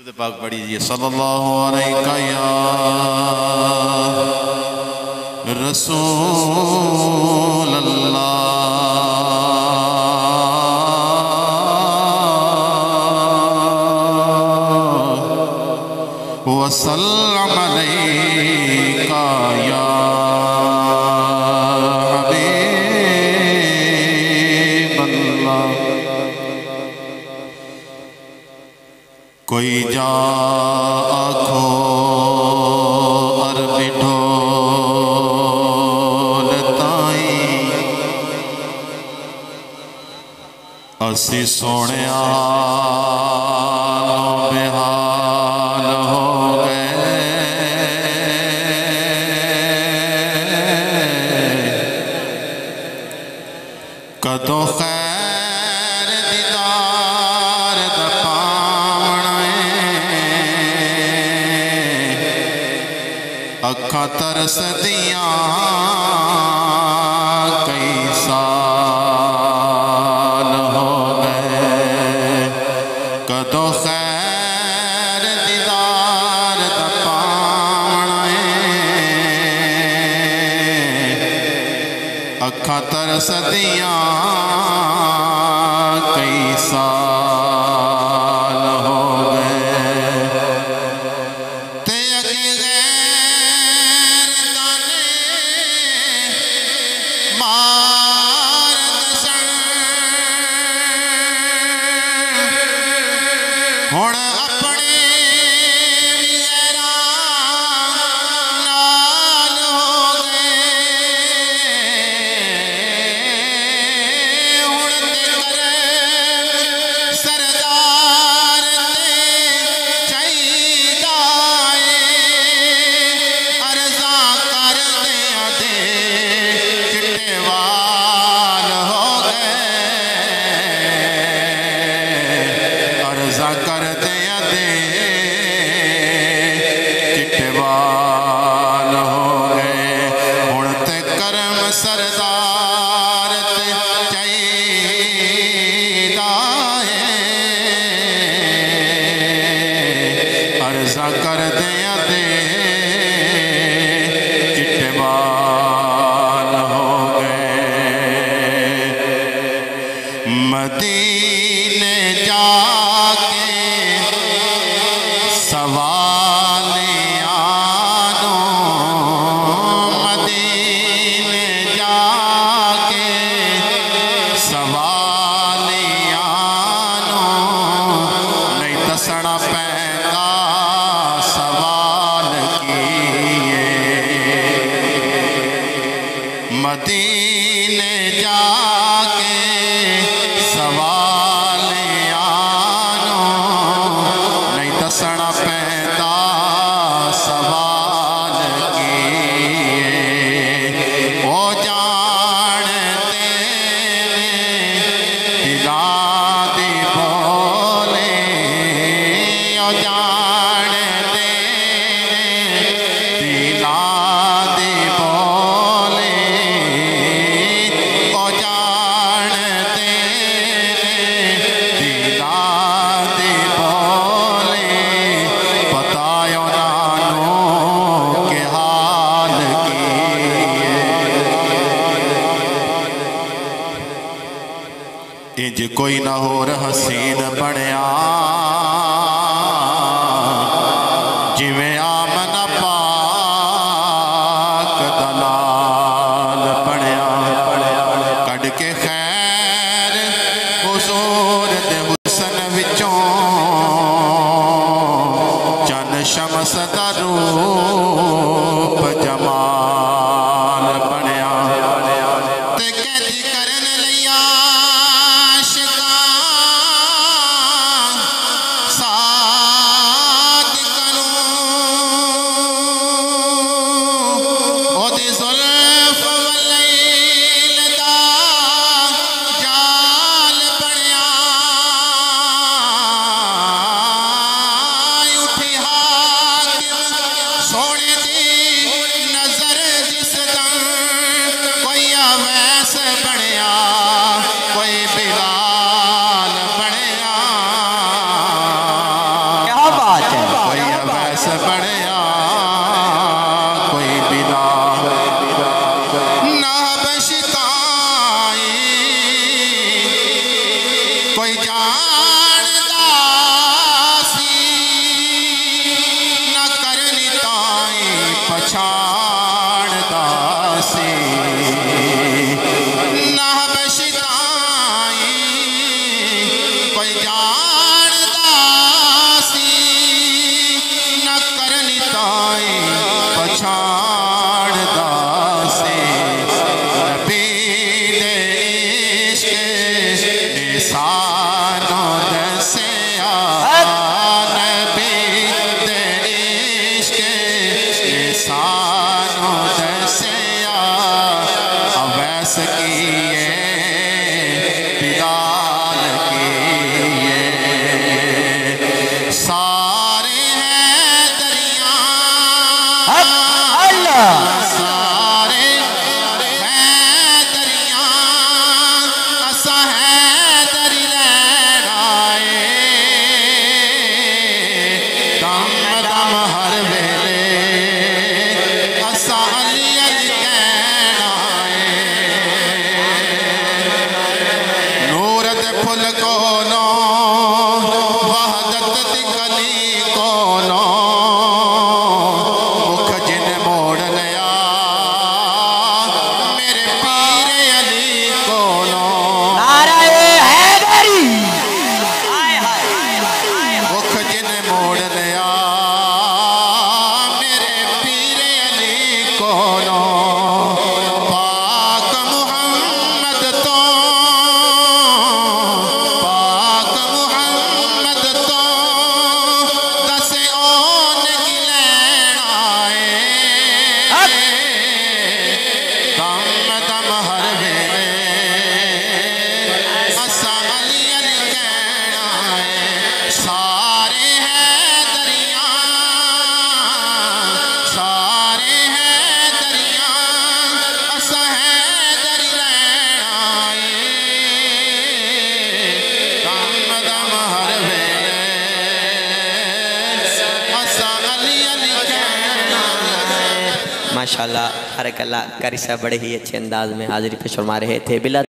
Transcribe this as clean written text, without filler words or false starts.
दुरूद पाक पढ़िए सल्लल्लाहु अलैहि या रसूल अल्लाह वसल्लम अलैका या हबीब अल्लाह। कोई जा आखो अरबी ढोल ताई असी सोने बेहाल हो गए। कदों खैर दीदार दा अखा तरस दिया कई साल हो गए। कदों खैर दीदार दा पावना अखा तरस दिया कई साल हो गए। हुण अपने नाल हो गए। हुण ते कर सरदार ते चाहिदा अर्जा कर दे चिट्टे वाल हो गए। अर्जा कर चिट्टे वाल हो गए। हुण ते करम सरदार ते चाहिदा अर्जा कर दे चिट्टे वाल हो गए। मदीने जाके सवाल आनो मदीने जाके सवाल आनो नहीं दसना पैदा सवाल किए। मदीने जाके सवाल आनो नहीं दसना पैदा सवाल किए। ओ जानते दिला दी बोले ओ जानते दिला दी बोले ओ जानते दिला दी बोले बतायो नानो के हाल की। इंज कोई ना होर हसीन बनया जिवें आमना पाक दलाल बनया। कड़ के खैर हुजूर दे हुसन विचों चन शमस दा रूप जमाल बनया। ते कैदी करन लिया सोने माशाल्लाह हरकल्ला कारी साहब बड़े ही अच्छे अंदाज में हाजिरी पेश फरमा रहे थे। बिला